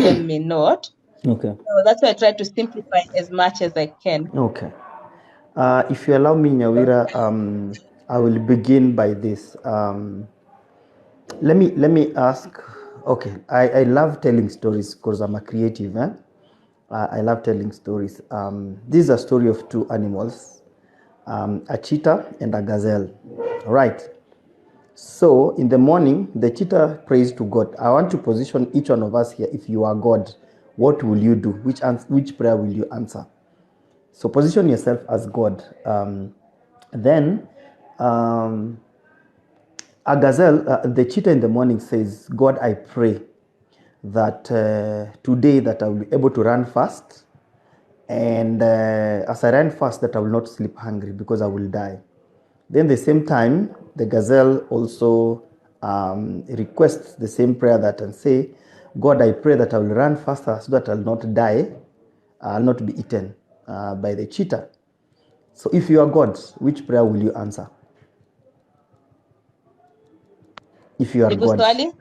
them may not. Okay. So that's why I try to simplify as much as I can. Okay. If you allow me, Nyawira, I will begin by this. Let me ask. Okay, I love telling stories because I'm a creative. I love telling stories. This is a story of two animals, a cheetah and a gazelle. Right. So in the morning, the cheetah prays to God. I want to position each one of us here. If you are God, what will you do? Which prayer will you answer? So position yourself as God. Then a gazelle, the cheetah in the morning says, God, I pray that today that I will be able to run fast. And as I run fast, that I will not sleep hungry because I will die. Then the same time, the gazelle also requests the same prayer that and say, God, I pray that I will run faster so that I'll not die, I'll not be eaten by the cheetah. So if you are God, which prayer will you answer? If you are Jibu God. swali?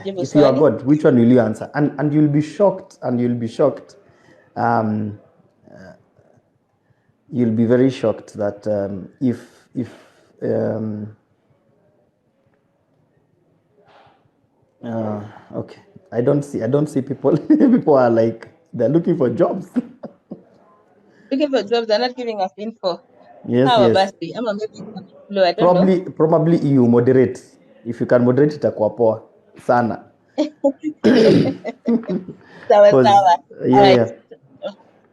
Jibu If you are swali? God, which one will you answer? And you'll be shocked, and you'll be shocked. You'll be very shocked that if okay, I don't see people. People are like they're looking for jobs. Looking for jobs, they're not giving us info. Yes, How yes. about the I'm maybe low, I don't know. Probably you moderate. If you can moderate, itakuwa poa sana. Sawa, Cause sawa. All yeah, right. yeah.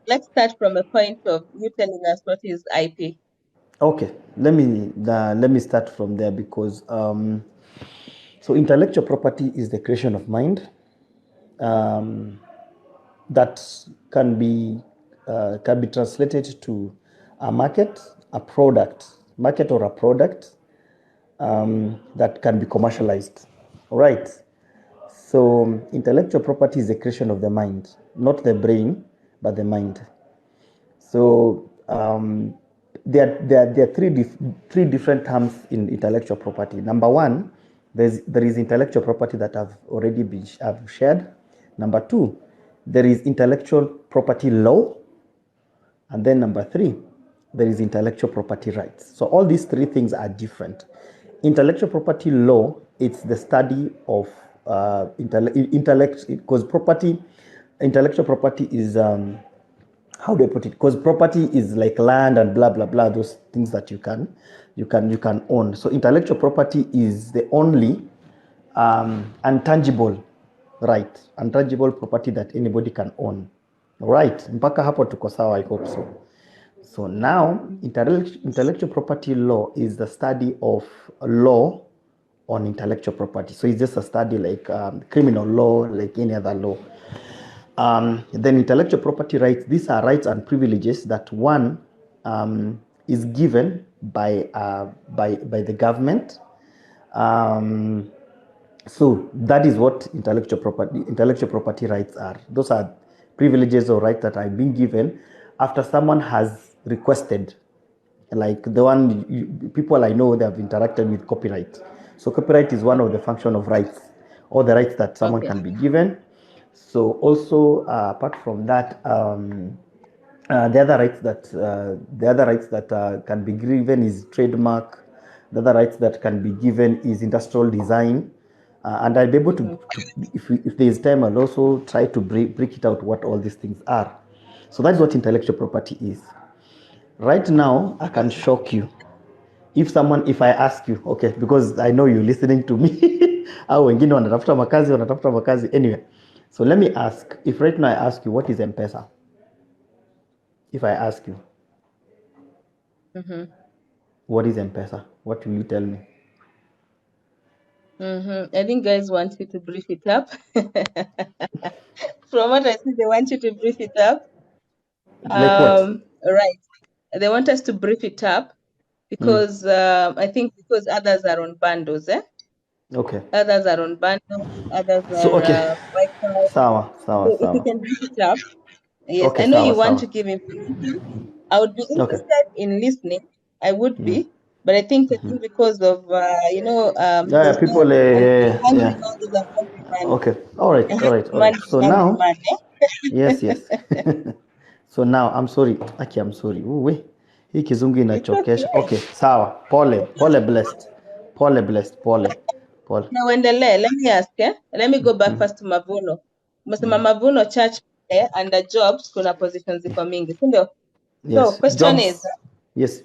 Let's start from a point of you telling us what is IP. Okay, let me start from there because so intellectual property is the creation of mind that can be translated to a market or a product that can be commercialized. All right. So intellectual property is the creation of the mind, not the brain, but the mind. So there are three different terms in intellectual property. Number one, there is intellectual property that I've shared. Number two, there is intellectual property law, and then number three, there is intellectual property rights. So all these three things are different. Intellectual property law, it's the study of intellect, because intellectual property is how do I put it? Because property is like land and blah blah blah, those things that you can own. So intellectual property is the only intangible property that anybody can own. Right? Mpaka hapo tuko sawa, I hope so. So now intellectual property law is the study of law on intellectual property. So it's just a study like criminal law, like any other law. Then intellectual property rights, these are rights and privileges that one is given by the government. So that is what intellectual property rights are. Those are privileges or rights that are being given after someone has requested. Like the one people I know, they have interacted with copyright. So copyright is one of the function of rights, or the rights that someone can be given. So also apart from that, the other rights that can be given is trademark. The other rights that can be given is industrial design. And I'll be able to if there is time, I'll also try to break it out what all these things are. So that's what intellectual property is. Right now, I can shock you. If I ask you, okay, because I know you're listening to me, au wengine wanatafuta makazi. Anyway, so let me ask, if right now I ask you, what is M-Pesa? If I ask you, what is M-Pesa? What will you tell me? I think guys want you to brief it up. From what I see, they want you to brief it up. Like what? Right. They want us to brief it up because I think because others are on bundles, eh? Okay. Others are on bundles, others So, are okay. Wi-Fi. Sawa. So if you can brief it up, yes, Okay, I know you want sawa. to give information. I would be Okay. interested in listening. I would be, But I think because of there's people. hungry Yeah. man is a hungry man. Okay. All right. A All right. hungry All man right. is So a hungry now, man. yes, yes. So now, I'm sorry. Aki, I'm sorry. Uwe. Hii kizungu It's okay. inachokesha. Okay, sawa. Pole blessed. Pole blessed. Pole. Na uendelee. Let me ask, let me go back first to Mavuno. Umesema Mavuno Church under jobs kuna positions ziko mingi, si ndio? So Yes. question is, Jobs. Yes.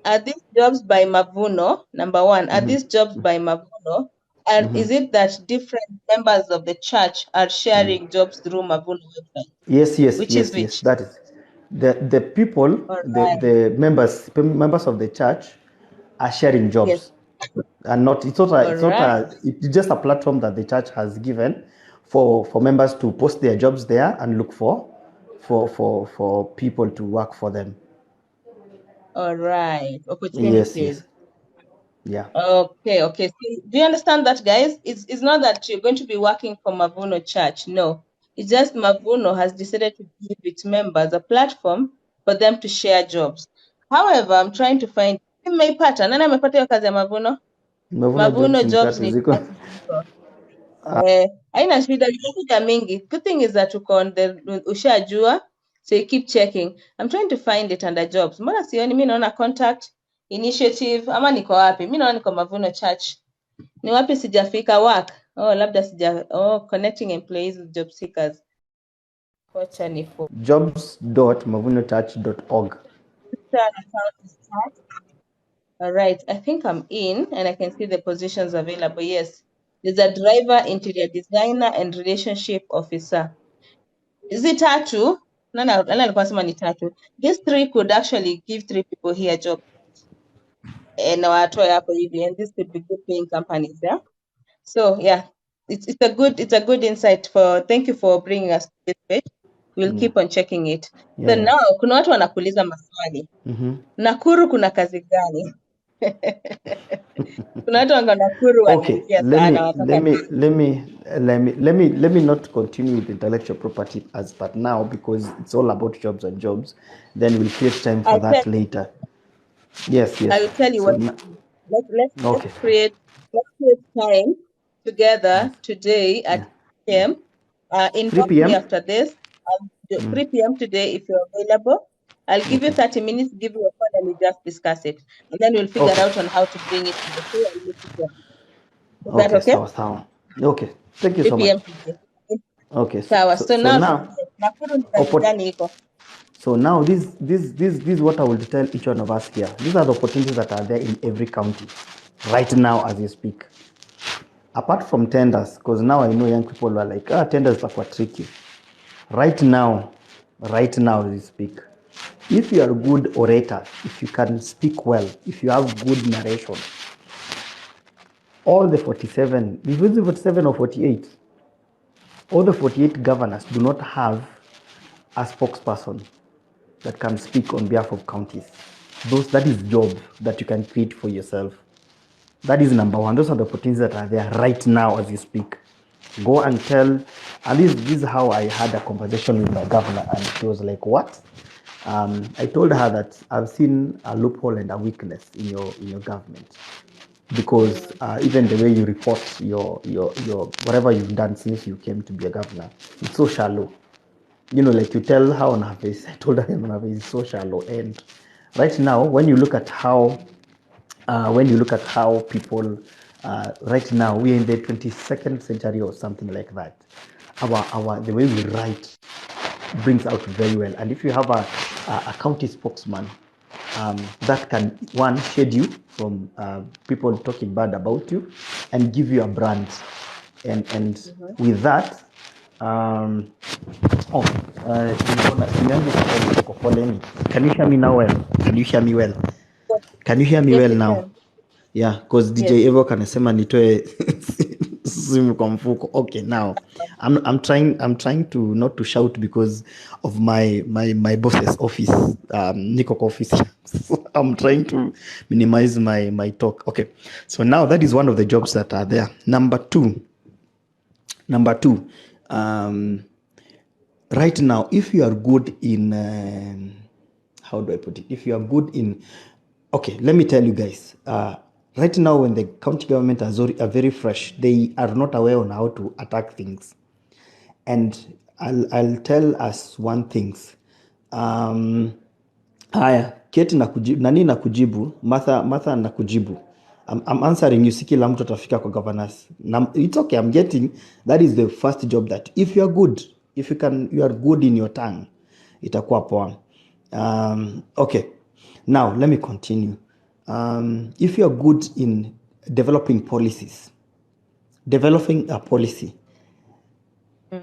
are these jobs by Mavuno? Number one, are these jobs by Mavuno? And is it that different members of the church are sharing jobs through Mavuno website? Yes, yes, Which is yes, yes. which? That is the people, All the right. the members of the church are sharing Yes. jobs, and not it's not it's just a platform that the church has given for members to post their jobs there and look for people to work for them. All right. Yes, Opportunities. yes, yeah. Okay, okay. So do you understand that, guys? It's not that you're going to be working for Mavuno Church. No. It's just Mavuno has decided to give its members a platform for them to share jobs. However, I'm trying to find nimeipata. Nani amepata hiyo kazi ya Mavuno? Mavuno ni jobs tatu ni ziko. tatu ziko. Haina shida, zimekuja mingi. Good thing is that uko on the ushajua, so you keep checking. I'm trying to find it under jobs. Mbona sioni? Mi naona contact initiative, ama niko wapi? Mi naona niko Mavuno Church. Ni wapi sijafika work? Labda connecting employees with job seekers. Wacha ni jobs.mavunochurch.org. All right, I think I'm in and I can see the positions available. Yes, there's a driver, interior designer, and relationship officer. Is it tatu? Nani alikuwa anasema ni tatu. These three could actually give three people here job. Na watoe hapo hivi, and this could be good paying companies, yeah? So yeah, it's a good insight thank you for bringing us to this page. We'll keep on checking it. So now kuna watu wanakuuliza maswali. Nakuru kuna kazi gani? Kuna watu wanga Nakuru wanaingia sana. Let me not continue with intellectual property as but now, because it's all about jobs and jobs. Then we'll create time for that later. Yes. I will tell you what. Let's create time together today at 3 p.m. Inbox me after this. 3 p.m. today if you're available. I'll give you 30 minutes, give you a call, and we just discuss it. And then we'll figure out on how to bring it to the show and make it work. Is that okay? Sawa. Okay. Thank you so much. Today. Okay. So now So now this is what I will tell each one of us here. These are the opportunities that are there in every county right now as you speak. Apart from tenders, because now I know young people are like, tenders are quite tricky. Right now as you speak, if you are a good orator, if you can speak well, if you have good narration, all the 47, is it 47 or 48? All the 48 governors do not have a spokesperson that can speak on behalf of counties. That is job that you can create for yourself. That is number one. Those are the opportunities that are there right now as you speak. Go and tell, at least this is how I had a conversation with my governor, and she was like, what? I told her that I've seen a loophole and a weakness in your government, because even the way you report your whatever you've done since you came to be a governor, it's so shallow. Like you tell how on her face. I told her on her face, it's so shallow. And right now, when you look at how people right now, we're in the 22nd century or something like that. The way we write brings out very well. And if you have a county spokesman, that can, one, shade you from people talking bad about you and give you a brand. And with that, can you hear me now well? Can you hear me well? Can you hear me well now? Yeah, because DJ Evo kanasema nitoe simu kwa mfuko. Okay, now I'm trying to not to shout because of my boss's office, Niko office. So I'm trying to minimize my talk. Okay, so now that is one of the jobs that are there. Number two, right now, if you are good in how do I put it? If you are good in Okay, let me tell you guys. Right now, when the county government are very fresh, they are not aware on how to attack things. And I'll tell us one things. Haya, Kate nani nakujibu, Martha nakujibu. I'm answering you, si kila mtu atafika kwa governors. It's okay, I'm getting, that is the first job that if you are good, if you are good in your tongue, itakuwa poa. Okay, now let me continue. If you are good in developing policies, developing a policy,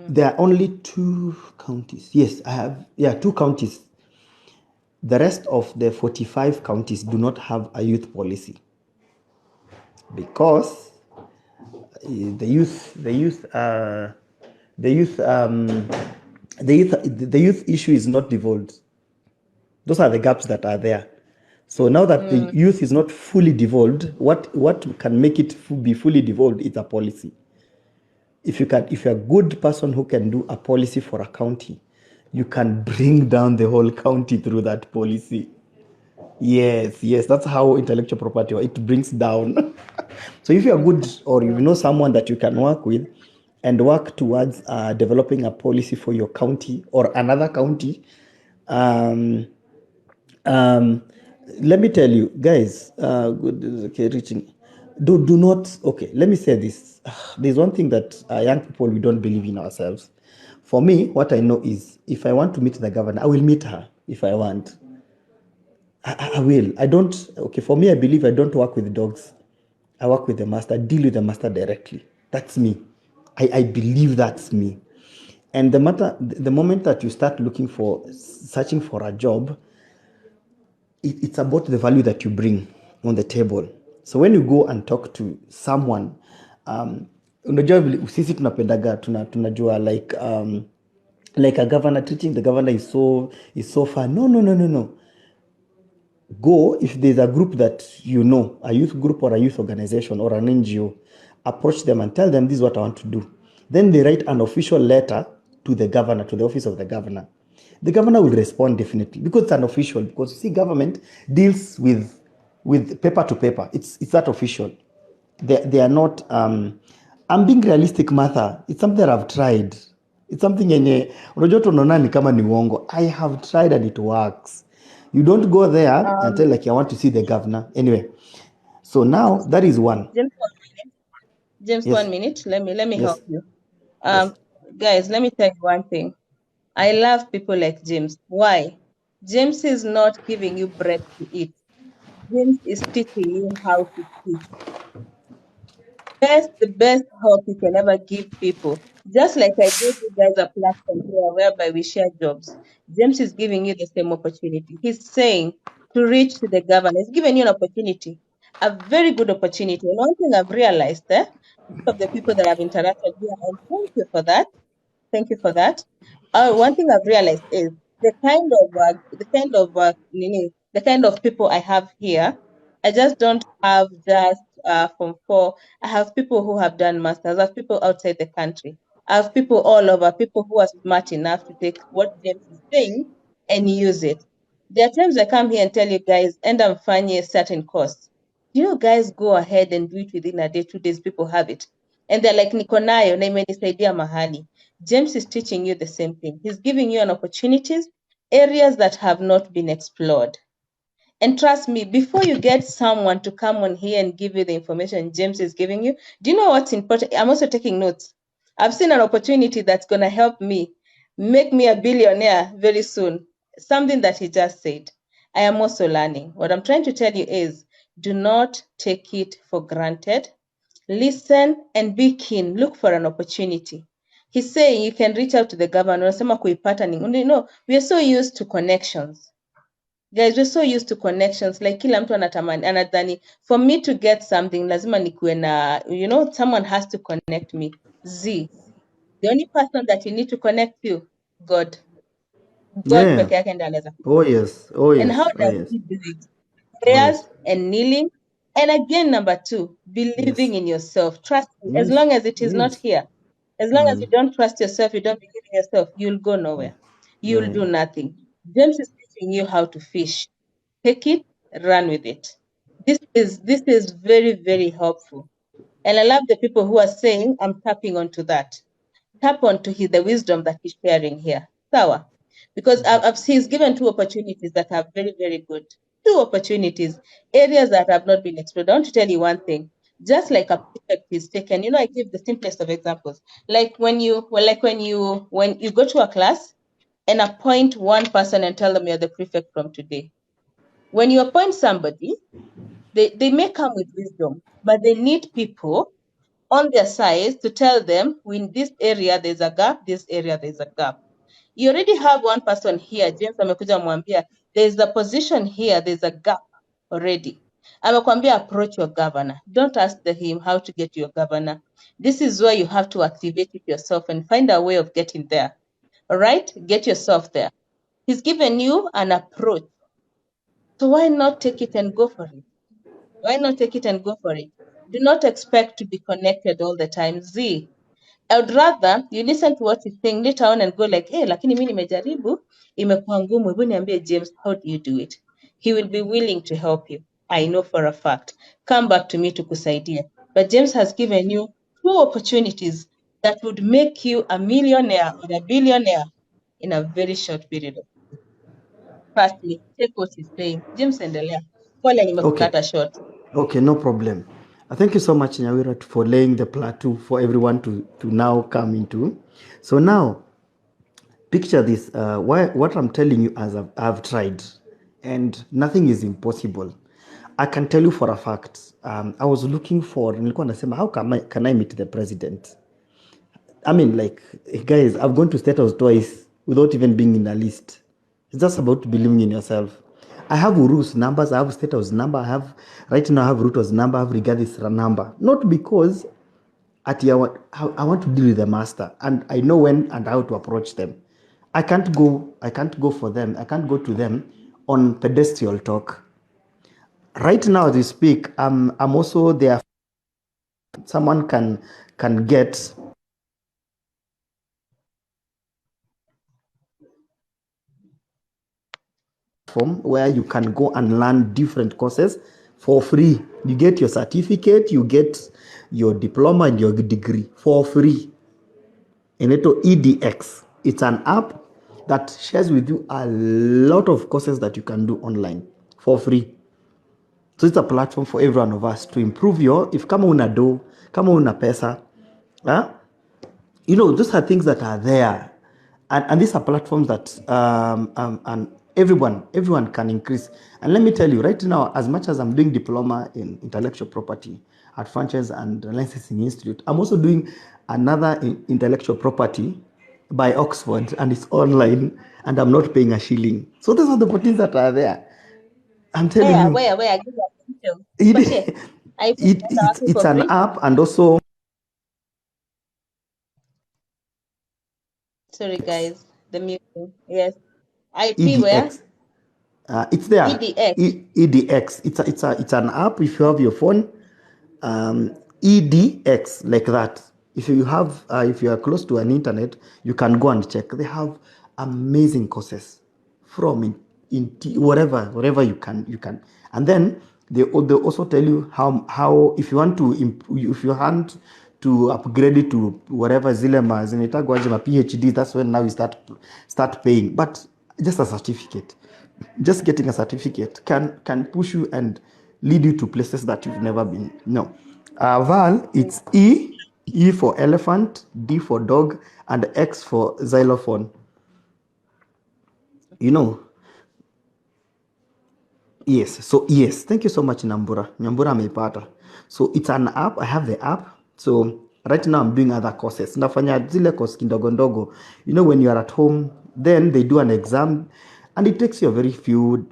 there are only 2 counties. Yes, I have, 2 counties. The rest of the 45 counties do not have a youth policy because the youth issue is not devolved. Those are the gaps that are there. So now that the youth is not fully devolved, what can make it be fully devolved is a policy. If you're a good person who can do a policy for a county, you can bring down the whole county through that policy. Yes, that's how intellectual property, it brings down. So if you're good, or you know someone that you can work with and work towards developing a policy for your county or another county, let me tell you guys, okay, reaching, do not, okay, let me say this. There's one thing that young people, we don't believe in ourselves. For me, what I know is, if I want to meet the governor, I will meet her. If I want, I will. I don't, okay, for me, I believe I don't work with dogs. I work with the master, deal with the master directly. That's me. I believe that's me. And the moment that you start searching for a job, it's about the value that you bring on the table. So when you go and talk to someone, unajua sisi tunapendaga tunajua like a governor, treating the governor is so far. No. Go, if there's a group that you know, a youth group or a youth organization or an NGO, approach them and tell them, this is what I want to do. Then they write an official letter to the governor, to the office of the governor. The governor will respond definitely, because it's an official, because you see, government deals with paper to paper. It's that official. They are not, I'm being realistic, Martha. It's something that I've tried. It's something yenye unajua tunaona ni kama ni uongo. I have tried and it works. You don't go there and tell like I want to see the governor. Anyway, so now that is one. James, Yes. 1 minute. Let me Yes. help you. Yes. Guys, let me tell you one thing. I love people like James. Why? James is not giving you bread to eat. James is teaching you how to teach. That's the best help you can ever give people. Just like I gave you guys a platform here whereby we share jobs. James is giving you the same opportunity. He's saying to reach to the governor. He's giving you an opportunity, a very good opportunity. And one thing I've realized, most of the people that I've interacted with, and thank you for that. Thank you for that. One thing I've realized is the kind of people I have here. I just don't have just from 4. I have people who have done masters. I have people outside the country. I have people all over. People who are smart enough to take what James is saying and use it. There are times I come here and tell you guys, and I'm finding a certain course. You guys go ahead and do it within a day, 2 days. People have it, and they're like, niko nayo na imenisaidia mahali. James is teaching you the same thing. He's giving you an opportunities, areas that have not been explored. And trust me, before you get someone to come on here and give you the information James is giving you, do you know what's important? I'm also taking notes. I've seen an opportunity that's going to help me make me a billionaire very soon. Something that he just said. I am also learning. What I'm trying to tell you is, do not take it for granted. Listen and be keen. Look for an opportunity. He's saying you can reach out to the governor. Unasema kuipata ni. No, we are so used to connections. Guys, we're so used to connections. Like kila mtu anadhani, for me to get something, lazima nikuwe na, someone has to connect me. The only person that you need to connect you, God. God Yeah. peke yake ndiye anaweza. Oh yes. And how does he do it? Prayers and kneeling. And again, number 2, believing in yourself. Trust me, as long as it is not here. As long as you don't trust yourself, you don't believe in yourself, you'll go nowhere. You'll do nothing. James is teaching you how to fish. Take it, run with it. This is very, very helpful. And I love the people who are saying, I'm tapping onto that. Tap onto the wisdom that he's sharing here. Sawa. Because he's given two opportunities that are very, very good. Two opportunities, areas that have not been explored. I want to tell you one thing. Just like a prefect is taken, I give the simplest of examples. Like when you go to a class and appoint one person and tell them you're the prefect from today. When you appoint somebody, they may come with wisdom, but they need people on their side to tell them, in this area there's a gap, this area there's a gap. You already have one person here, James amekuja mwambia, there's a position here, there's a gap already. Amekwambia approach your governor. Don't ask him how to get to your governor. This is where you have to activate it yourself and find a way of getting there. All right? Get yourself there. He's given you an approach. So why not take it and go for it? Why not take it and go for it? Do not expect to be connected all the time. I would rather you listen to what he's saying later on and go like, hey, lakini mimi nimejaribu, imekuwa ngumu, hebu niambie James, how do you do it? He will be willing to help you. I know for a fact. Come back to me to kusaidia. But James has given you two opportunities that would make you a millionaire or a billionaire in a very short period of time. Firstly, take what he's saying. James endelea. Pole nimekukata short. Okay, no problem. Thank you so much, Nyawira, for laying the plateau for everyone to now come into. So now, picture this. What I'm telling you as I've tried, and nothing is impossible. I can tell you for a fact. I was looking for, how can I meet the president? I mean, like, guys, I've gone to State House twice without even being in a list. It's just about believing in yourself. I have Uru's numbers, I have State House number, right now I have Ruto's number, I have Rigath's number. Not because I want to deal with the master and I know when and how to approach them. I can't go for them. I can't go to them on pedestal talk. Right now as we speak, I'm also there. Someone can get where you can go and learn different courses for free. You get your certificate, you get your diploma and your degree for free. Eneto EDX. It's an app that shares with you a lot of courses that you can do online for free. So it's a platform for every one of us to improve if kama una do, kama una pesa, those are things that are there. And these are platforms that and everyone can increase. And let me tell you, right now, as much as I'm doing diploma in intellectual property at Franchise and Licensing Institute, I'm also doing another intellectual property by Oxford, and it's online, and I'm not paying a shilling. So those are the opportunities that are there. I'm telling you. Where? It's an app, and also. Sorry, guys, the music. Yes. IP EDX. Where? It's there. EDX. EDX. It's an app if you have your phone. EDX, like that. If you are close to an internet, you can go and check. They have amazing courses from wherever you can. And then they also tell you how if you want to upgrade it to whatever zilema zinitagwa PhD, that's when now you start paying. But just a certificate, just getting a certificate can push you and lead you to places that you've never been. No. Val, it's E for elephant, D for dog, and X for xylophone. Yes. So yes, thank you so much, Nyambura ameipata. So it's an app. I have the app. So right now I'm doing other courses. Nafanya zile course ndogo. When you are at home, then they do an exam, and it takes you a very few.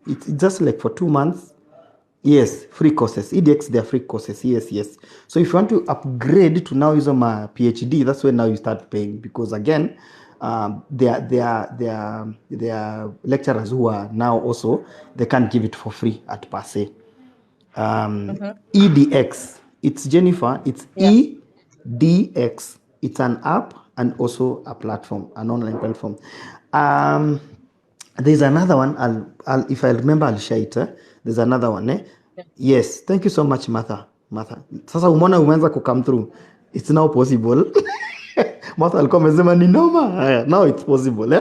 It's just like for 2 months. Yes, free courses. EDX, they're free courses. Yes. So if you want to upgrade to now use my PhD, that's when now you start paying, because again, there are lecturers who are now also, they can't give it for free at per se. EDX, it's Jennifer, it's EDX. It's an app and also a platform, an online platform. There's another one. If I remember, I'll share it. There's another one. Yeah. Yes. Thank you so much, Martha. Sasa umeona umeanza come through. It's now possible. Martha alikuwa amesema ni noma. Now it's possible.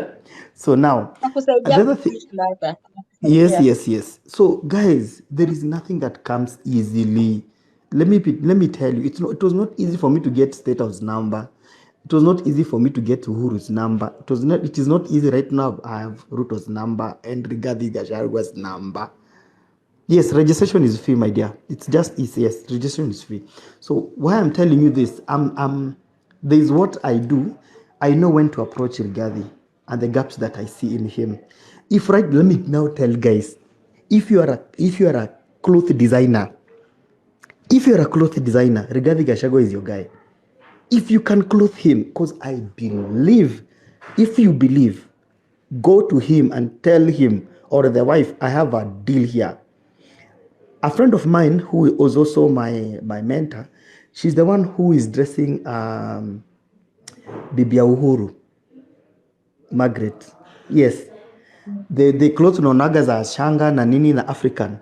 So now, Nakusaidia the other thing. kupush Martha. Yes, Yeah. yes. So guys, there is nothing that comes easily. Let me tell you, it was not easy for me to get State House number. It was not easy for me to get Uhuru's number. It is not easy right now. I have Ruto's number and Rigathi Gachagwa's number. Yes, registration is free, my dear. It's yes, registration is free. So why I'm telling you this, there is what I do. I know when to approach Rigathi and the gaps that I see in him. Let me now tell guys, if you are a cloth designer, Rigathi Gachagua is your guy. If you can clothe him, because I believe, if you believe, go to him and tell him or the wife, I have a deal here. A friend of mine who was also my mentor, she's the one who is dressing Bibi Uhuru, Margaret. Yes. The clothes unaonaga za shanga na nini na African.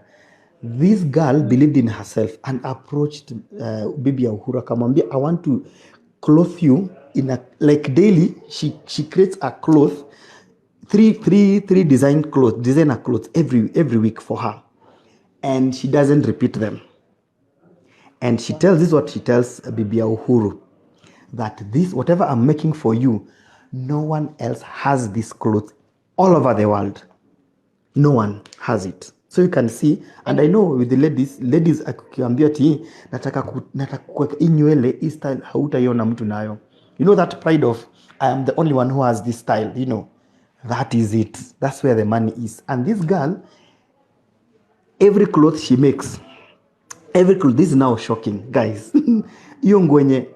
This girl believed in herself and approached Bibi Uhuru akamwambia, I want to clothe you in a like daily. She creates a cloth, three designer clothes every week for her, and she doesn't repeat them. And this is what she tells Bibi Uhuru, that this whatever I'm making for you, no one else has this cloth all over the world. No one has it. So you can see, and I know with the ladies akiambia ti nataka kuweka inywele hii style hautaiona mtu nayo. You know that pride of I am the only one who has this style, you know. That is it. That's where the money is. And this girl, every cloth she makes, this is now shocking, guys. Hiyo nguo yenye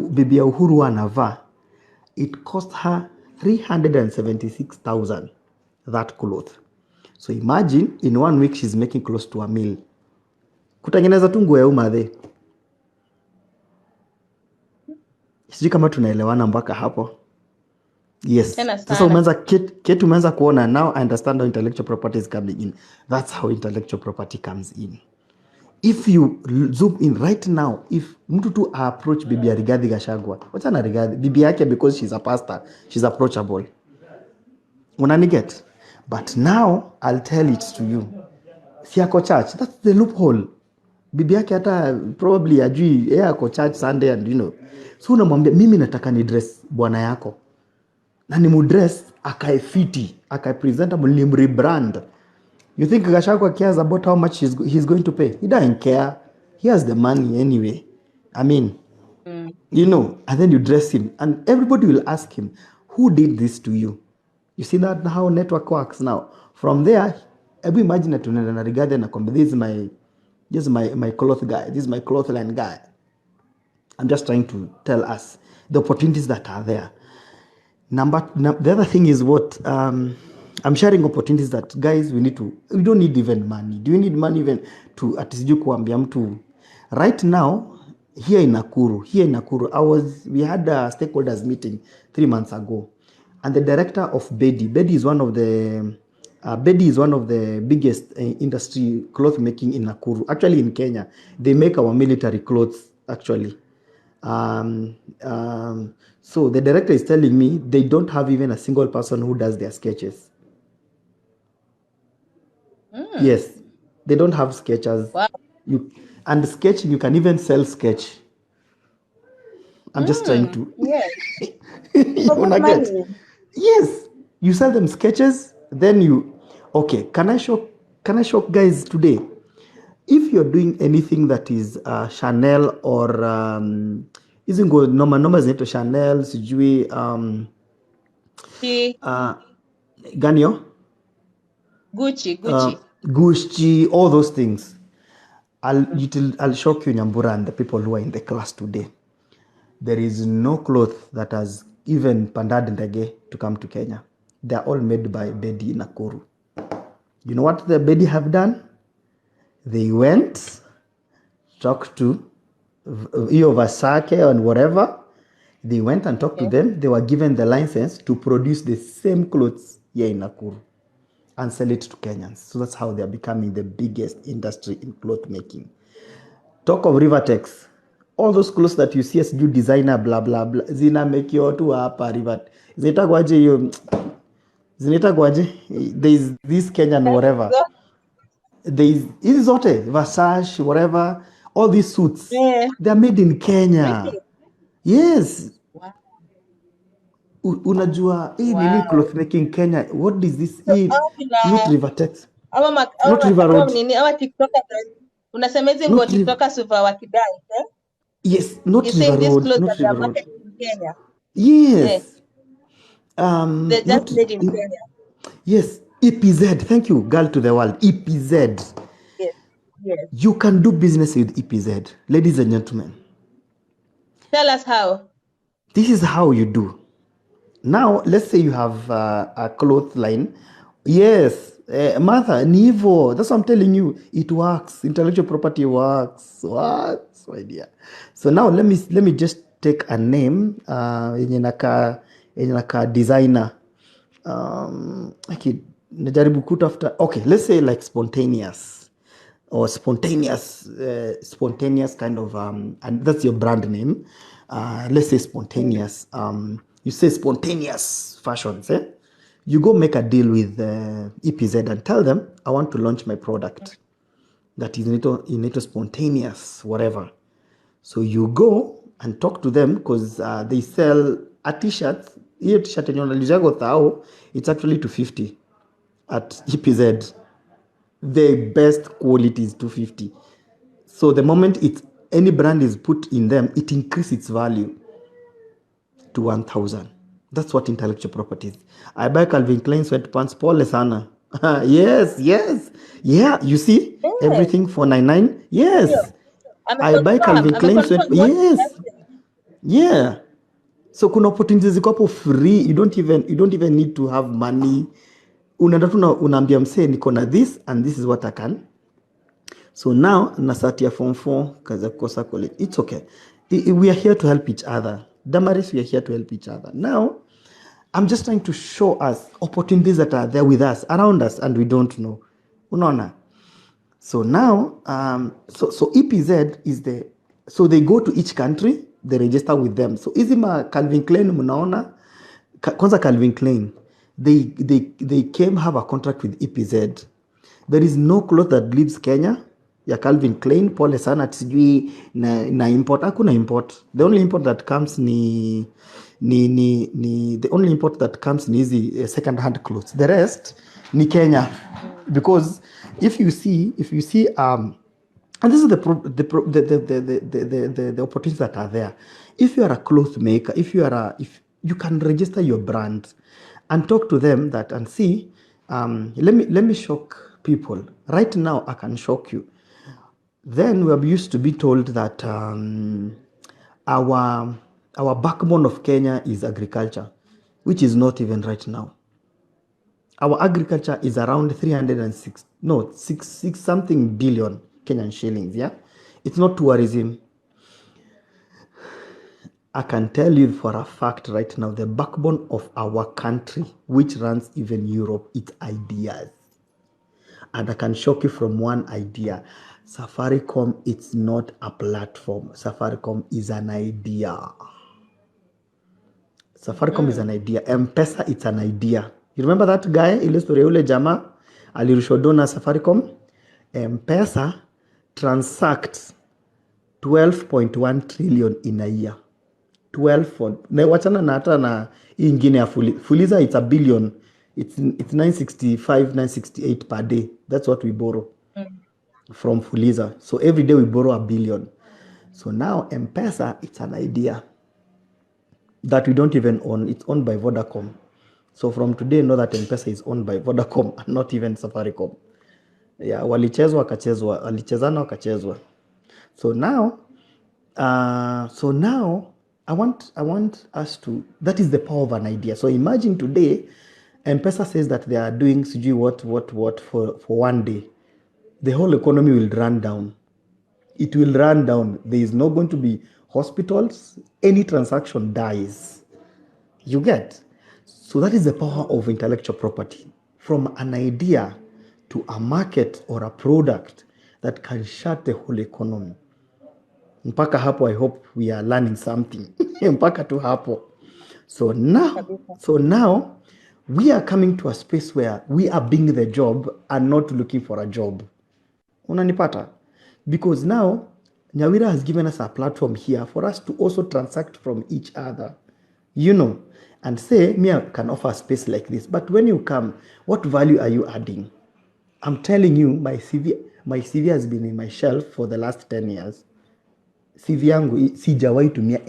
Bibi Uhuru anavaa, it cost her 376,000, that cloth. So imagine in 1 week she's making close to $1 million. Kutengeneza tu nguo ya umadhe. Sijui kama tunaelewana mpaka hapo. Yes. Sasa umeanza kuona, now I understand how intellectual property is coming in. That's how intellectual property comes in. If you zoom in right now, if mtu tu approach Bibi ya Rigathi Gachagua, wacha na Rigathi, bibi yake, because she's a pastor, she's approachable. Unaniget? But now I'll tell it to you. Si ako church, that's the loophole. Bibi yake hata probably ajui yeye ako church Sunday and you know. So unamwambia mimi nataka ni dress bwana yako. Na ni mudress akae fiti, akae presentable, ni rebrand. You think Gachagua cares about how much he's going to pay? He doesn't care. He has the money anyway. I mean, you know, and then you dress him and everybody will ask him, who did this to you? You see that how network works now. From there, every imagine that tunaenda na Rigathi na kwamba this is my cloth guy. This is my cloth line guy. I'm just trying to tell us the opportunities that are there. The other thing is what I'm sharing opportunities that guys we don't need even money. Do you need money even to atisiju kuambia mtu? Right now here in Nakuru, we had a stakeholders meeting 3 months ago, and the director of Bedi is one of the biggest industry cloth making in Nakuru, actually in Kenya. They make our military clothes actually. So the director is telling me they don't have even a single person who does their sketches. Yes, they don't have sketchers. Wow. And sketching, you can even sell sketch. I'm just trying to. Yes. You wanna get? Yes, you sell them sketches. Then okay. Can I shock guys today? If you're doing anything that is Chanel or isn't good normal zinaitwa Chanel sijui Ganyo, Gucci, all those things. I'll shock you, Nyambura, and the people who are in the class today. There is no cloth that has even pandad ndege to come to Kenya. They are all made by Bedi Nakuru. You know what the Bedi have done? They went, talked to Versace and whatever. They went and talked to them. They were given the license to produce the same clothes here in Nakuru. and sell it to Kenyans. So that's how they're becoming the biggest industry in cloth making. Talk of Rivertex. All those clothes that you see as new designer blah blah blah zinamekiwa tu hapa zinaitagwaje hiyo zinaitagwaje, there is this Kenyan whatever, there is hizi zote Versace whatever, all these suits they are made in Kenya. Really? Yes. Wow. Unajua hii nini cloth making Kenya, what is this So, hii not Rivertex, not River Road, awa TikTokers unasema hizi Not nguo River- TikTokers uva wakidai, eh? yes, not You're saying River these Road, clothes not that are River Road. marketed in Kenya, Yes. they're just Not made in Kenya. yes, EPZ. Thank you, girl to the world. EPZ. Yes, yes. You can do business with EPZ, ladies and gentlemen. Tell us how. This is how you do. Now, let's say you have a cloth line. Yes, Martha, Nivo. That's what I'm telling you. It works. Intellectual property works. Works, my dear. So now let me just take a name. Yenye naka designer. Okay, najaribu kutafuta. Okay, let's say like spontaneous. Or spontaneous kind of and that's your brand name. Let's say spontaneous. You say spontaneous fashions, eh? You go make a deal with EPZ and tell them I want to launch my product that is in spontaneous whatever. So you go and talk to them because they sell a t-shirt. Hiyo t-shirt yenye unalizaga 1,000, it's actually 250 at EPZ. The best quality is 250. So the moment any brand is put in them, it increases its value to 1,000. That's what intellectual property is. I buy Calvin Klein sweatpants, pole sana. Yes. Yeah, you see? Yes. Everything for 99. Yes. Yeah. I buy Calvin Klein sweatpants. Yes. Yeah. So kuna opportunities ziko hapo free. You don't even need to have money. Unaenda tu unaambia msee niko na this and this is what I can. So now nasatia form 4 kaza kukosa college. It's okay. We are here to help each other. Damaris, we are here to help each other. Now, I'm just trying to show us opportunities that are there with us, around us, and we don't know. Unaona? So now, so EPZ is so they go to each country, they register with them. So izima Calvin Klein mnaona, kwanza Calvin Klein, they came have a contract with EPZ. There is no cloth that leaves Kenya ya Calvin Klein, pole sana, sijui na import. Hakuna import. The only import that comes ni hizi second hand clothes. The rest ni Kenya. Because if you see and this is the opportunities that are there. If you are a cloth maker, if you can register your brand and talk to them and see, let me shock people. Right now, I can shock you. Then we are used to be told that our backbone of Kenya is agriculture, which is not even right now. Our agriculture is around 6 something billion Kenyan shillings, yeah? It's not tourism. I can tell you for a fact right now, the backbone of our country, which runs even Europe, it's ideas. And I can shock you from one idea. Safaricom, it's not a platform. Safaricom is an idea. Safaricom is an idea. M-Pesa, it's an idea. You remember that guy, ile story ule jama alirushwa dona Safaricom? M-Pesa transacts 12.1 trillion in a year. 12 na wachana na hata na hii ingine ya Fuliza, it's a billion. It's 965, 968 per day. That's what we borrow from Fuliza. So every day we borrow 1 billion. So now M-Pesa, it's an idea that we don't even own. It's owned by Vodacom. So from today, know that M-Pesa is owned by Vodacom and not even Safaricom. Yeah, walichezwa wakachezwa, walichezana wakachezwa. So now I want us to, that is the power of an idea. So imagine today, M-Pesa says that they are doing sijui what for one day. The whole economy will run down. It will run down. There is not going to be hospitals. Any transaction dies. You get? So that is the power of intellectual property. from an idea to a market or a product that can shut the whole economy. Mpaka hapo, I hope we are learning something. Mpaka tu hapo. So now we are coming to a space where we are being the job and not looking for a job. Unanipata? Because now Nyawira has given us a platform here for us to also transact from each other, and say, me, I can offer a space like this, but when you come, what value are you adding? I'm telling you, my CV has been in my shelf for the last 10 years. CV yangu sijawahi tumia